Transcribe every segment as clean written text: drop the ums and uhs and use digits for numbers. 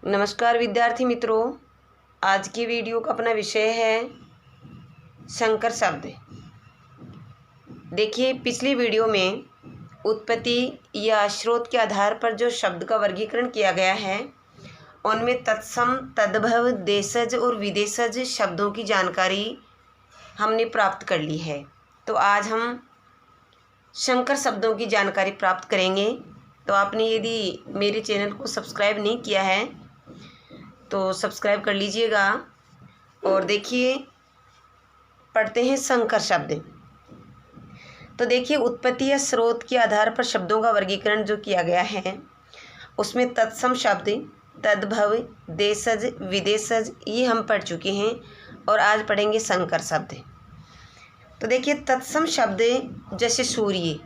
नमस्कार विद्यार्थी मित्रों, आज की वीडियो का अपना विषय है संकर शब्द। देखिए, पिछली वीडियो में उत्पत्ति या स्रोत के आधार पर जो शब्द का वर्गीकरण किया गया है उनमें तत्सम, तद्भव, देशज और विदेशज शब्दों की जानकारी हमने प्राप्त कर ली है। तो आज हम संकर शब्दों की जानकारी प्राप्त करेंगे। तो आपने यदि मेरे चैनल को सब्सक्राइब नहीं किया है तो सब्सक्राइब कर लीजिएगा। और देखिए, पढ़ते हैं संकर शब्द। तो देखिए, उत्पत्ति या स्रोत के आधार पर शब्दों का वर्गीकरण जो किया गया है उसमें तत्सम शब्द, तद्भव, देशज, विदेशज ये हम पढ़ चुके हैं और आज पढ़ेंगे संकर शब्द। तो देखिए, तत्सम शब्द जैसे सूर्य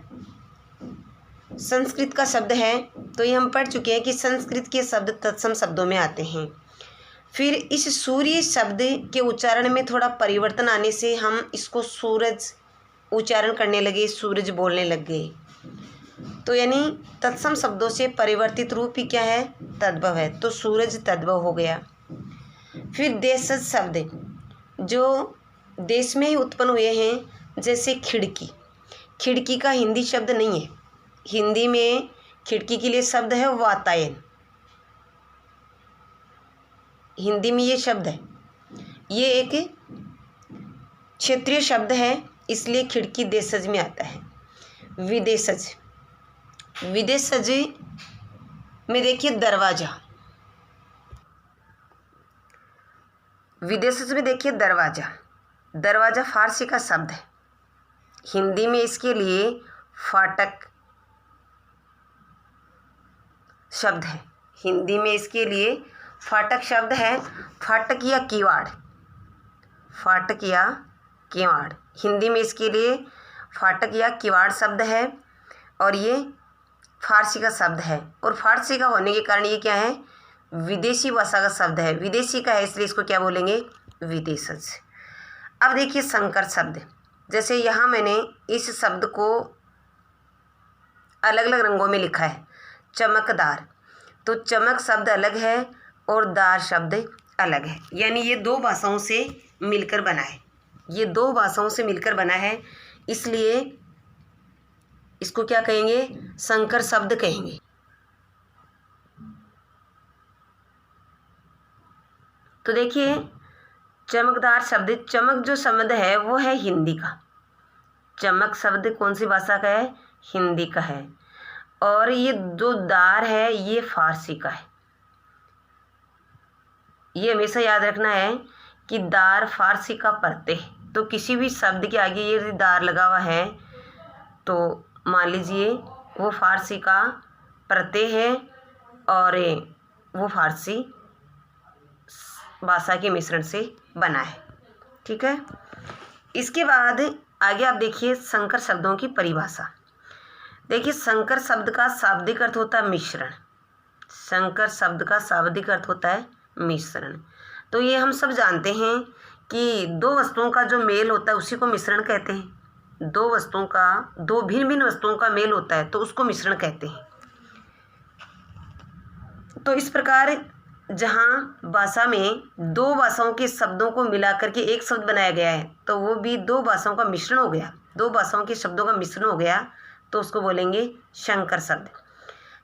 संस्कृत का शब्द है, तो ये हम पढ़ चुके हैं कि संस्कृत के शब्द तत्सम शब्दों में आते हैं। फिर इस सूर्य शब्द के उच्चारण में थोड़ा परिवर्तन आने से हम इसको सूरज उच्चारण करने लगे, सूरज बोलने लग गए। तो यानी तत्सम शब्दों से परिवर्तित रूप ही क्या है? तद्भव है। तो सूरज तद्भव हो गया। फिर देशज शब्द जो देश में ही उत्पन्न हुए हैं, जैसे खिड़की। खिड़की का हिंदी शब्द नहीं है। हिंदी में खिड़की के लिए शब्द है वातायन। हिंदी में ये शब्द है, ये एक क्षेत्रीय शब्द है, इसलिए खिड़की देशज में आता है। विदेशज, विदेशज में देखिए दरवाजा। विदेशज में देखिए दरवाजा। दरवाजा फारसी का शब्द है। हिंदी में इसके लिए फाटक शब्द है। हिंदी में इसके लिए फाटक शब्द है। फाटक या किवाड़, फाटक या किवाड़, हिंदी में इसके लिए फाटक या किवाड़ शब्द है और ये फारसी का शब्द है। और फारसी का होने के कारण ये क्या है? विदेशी भाषा का शब्द है। विदेशी का है इसलिए इसको क्या बोलेंगे? विदेशज। अब देखिए संकर शब्द, जैसे यहाँ मैंने इस शब्द को अलग अलग रंगों में लिखा है। चमकदार, तो चमक शब्द अलग है और दार शब्द अलग है, यानी ये दो भाषाओं से मिलकर बना है। ये दो भाषाओं से मिलकर बना है, इसलिए इसको क्या कहेंगे? संकर शब्द कहेंगे। तो देखिए, चमकदार शब्द, चमक जो शब्द है वो है हिंदी का। चमक शब्द कौन सी भाषा का है? हिंदी का है। और ये जो दार है ये फारसी का है। ये हमेशा याद रखना है कि दार फारसी का प्रत्यय है। तो किसी भी शब्द के आगे ये दार लगा हुआ है तो मान लीजिए वो फारसी का प्रत्यय है और वो फारसी भाषा के मिश्रण से बना है। ठीक है। इसके बाद आगे आप देखिए संकर शब्दों की परिभाषा। देखिए, संकर शब्द का शाब्दिक अर्थ होता है मिश्रण। संकर शब्द का शाब्दिक अर्थ होता है मिश्रण। तो ये हम सब जानते हैं कि दो वस्तुओं का जो मेल होता है उसी को मिश्रण कहते हैं। दो वस्तुओं का, दो भिन्न भिन्न वस्तुओं का मेल होता है तो उसको मिश्रण कहते हैं। तो इस प्रकार जहाँ भाषा में दो भाषाओं के शब्दों को मिला करके एक शब्द बनाया गया है तो वो भी दो भाषाओं का मिश्रण हो गया। दो भाषाओं के शब्दों का मिश्रण हो गया तो उसको बोलेंगे संकर शब्द।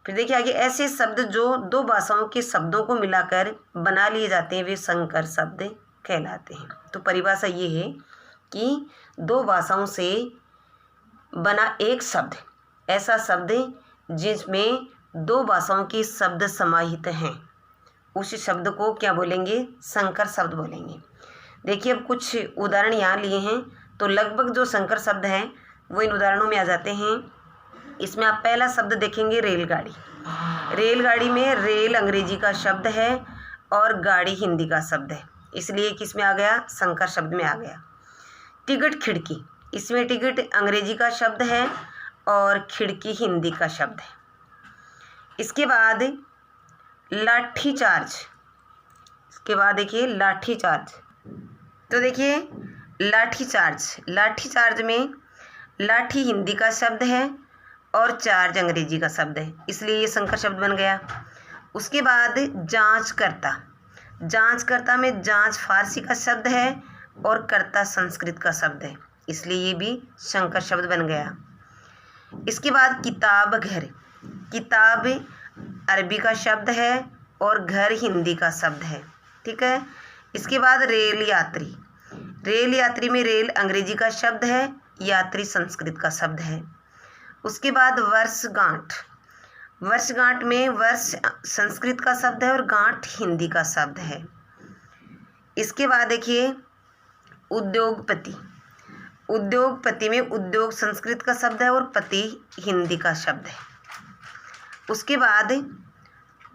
फिर देखिए आगे, ऐसे शब्द जो दो भाषाओं के शब्दों को मिलाकर बना लिए जाते हैं वे संकर शब्द कहलाते हैं। तो परिभाषा ये है कि दो भाषाओं से बना एक शब्द, ऐसा शब्द जिसमें दो भाषाओं के शब्द समाहित हैं, उस शब्द को क्या बोलेंगे? संकर शब्द बोलेंगे। देखिए, अब कुछ उदाहरण यहाँ लिए हैं तो लगभग जो संकर शब्द हैं वो इन उदाहरणों में आ जाते हैं। इसमें आप पहला शब्द देखेंगे रेलगाड़ी। रेलगाड़ी में रेल अंग्रेजी का शब्द है और गाड़ी हिंदी का शब्द है, इसलिए किस में आ गया? संकर शब्द में आ गया। टिकट खिड़की, इसमें टिकट अंग्रेजी का शब्द है और खिड़की हिंदी का शब्द है। इसके बाद लाठी चार्ज। इसके बाद देखिए लाठी चार्ज। तो देखिए लाठी चार्ज, लाठी चार्ज में लाठी हिंदी का शब्द है और चार्ज अंग्रेजी का शब्द है, इसलिए ये संकर शब्द बन गया। उसके बाद जांचकर्ता। जांचकर्ता में जांच फारसी का शब्द है और कर्ता संस्कृत का शब्द है, इसलिए ये भी संकर शब्द बन गया। इसके बाद किताब घर। किताब अरबी का शब्द है और घर हिंदी का शब्द है, ठीक है। इसके बाद रेल यात्री। रेल यात्री में रेल अंग्रेजी का शब्द है, यात्री संस्कृत का शब्द है। उसके बाद वर्षगांठ। वर्षगांठ में वर्ष संस्कृत का शब्द है और गांठ हिंदी का शब्द है। इसके बाद देखिए उद्योगपति। उद्योगपति में उद्योग संस्कृत का शब्द है और पति हिंदी का शब्द है। उसके बाद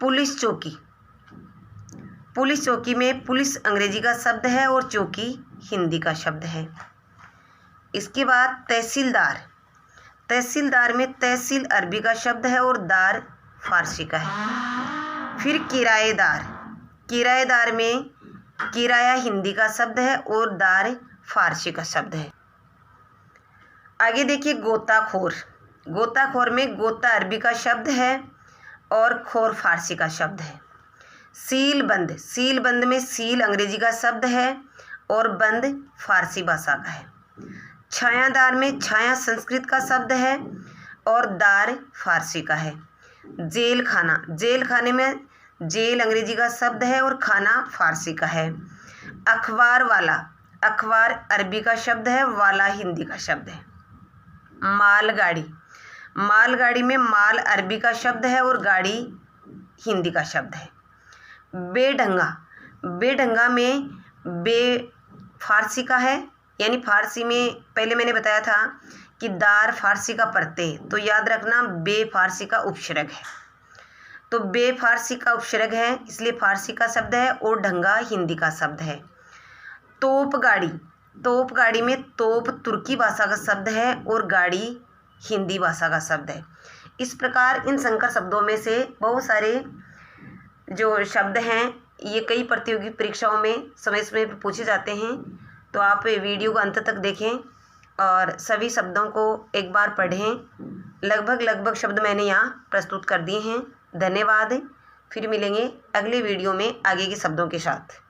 पुलिस चौकी। पुलिस चौकी में पुलिस अंग्रेजी का शब्द है और चौकी हिंदी का शब्द है। इसके बाद तहसीलदार। तहसीलदार में तहसील अरबी का शब्द है और दार फारसी का है। फिर किराएदार। किराएदार में किराया हिंदी का शब्द है और दार फारसी का शब्द है। आगे देखिए गोताखोर। गोताखोर में गोता अरबी का शब्द है और खोर फारसी का शब्द है। सीलबंद। सीलबंद में सील अंग्रेजी का शब्द है और बंद फारसी भाषा का है। छायादार में छाया संस्कृत का शब्द है और दार फारसी का है। जेल खाना। जेल खाने में जेल अंग्रेजी का शब्द है और खाना फारसी का है। अखबार वाला। अखबार अरबी का शब्द है, वाला हिंदी का शब्द है। मालगाड़ी। मालगाड़ी में माल अरबी का शब्द है और गाड़ी हिंदी का शब्द है। बेढंगा। बेढंगा में बे फारसी का है, यानी फारसी में पहले मैंने बताया था कि दार फारसी का प्रत्यय, तो याद रखना बे फारसी का उपसर्ग है, तो बे फारसी का उपसर्ग है इसलिए फारसी का शब्द है और ढंगा हिंदी का शब्द है। तोप गाड़ी। तोप गाड़ी में तोप तुर्की भाषा का शब्द है और गाड़ी हिंदी भाषा का शब्द है। इस प्रकार इन संकर शब्दों में से बहुत सारे जो शब्द हैं ये कई प्रतियोगी परीक्षाओं में समय समय पर पूछे जाते हैं, तो आप वीडियो को अंत तक देखें और सभी शब्दों को एक बार पढ़ें। लगभग शब्द मैंने यहाँ प्रस्तुत कर दिए हैं। धन्यवाद। फिर मिलेंगे अगले वीडियो में आगे के शब्दों के साथ।